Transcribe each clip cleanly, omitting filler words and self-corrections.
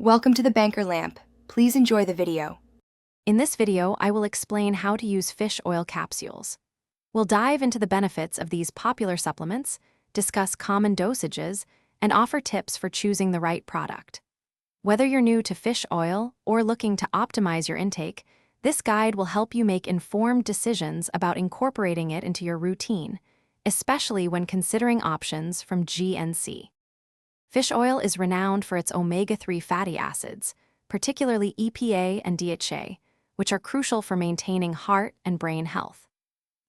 Welcome to the Banker Lamp. Please enjoy the video. In this video, I will explain how to use fish oil capsules. We'll dive into the benefits of these popular supplements, discuss common dosages, and offer tips for choosing the right product. Whether you're new to fish oil or looking to optimize your intake, this guide will help you make informed decisions about incorporating it into your routine, especially when considering options from GNC. Fish oil is renowned for its omega-3 fatty acids, particularly EPA and DHA, which are crucial for maintaining heart and brain health.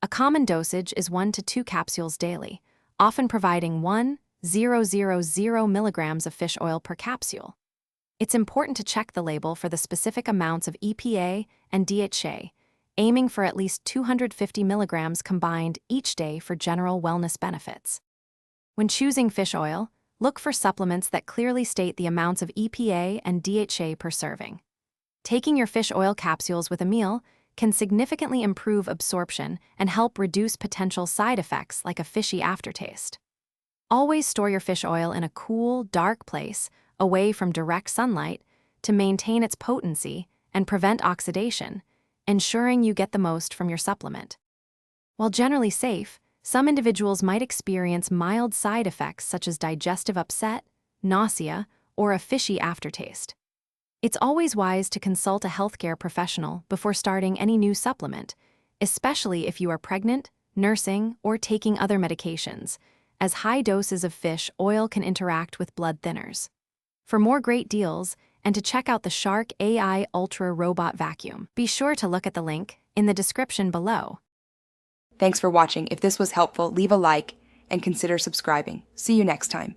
A common dosage is 1 to 2 capsules daily, often providing 1,000 milligrams of fish oil per capsule. It's important to check the label for the specific amounts of EPA and DHA, aiming for at least 250 milligrams combined each day for general wellness benefits. When choosing fish oil, look for supplements that clearly state the amounts of EPA and DHA per serving. Taking your fish oil capsules with a meal can significantly improve absorption and help reduce potential side effects like a fishy aftertaste. Always store your fish oil in a cool, dark place, away from direct sunlight, to maintain its potency and prevent oxidation, ensuring you get the most from your supplement. While generally safe, some individuals might experience mild side effects such as digestive upset, nausea, or a fishy aftertaste. It's always wise to consult a healthcare professional before starting any new supplement, especially if you are pregnant, nursing, or taking other medications, as high doses of fish oil can interact with blood thinners. For more great deals, and to check out the Shark AI Ultra Robot Vacuum, be sure to look at the link in the description below. Thanks for watching. If this was helpful, leave a like and consider subscribing. See you next time.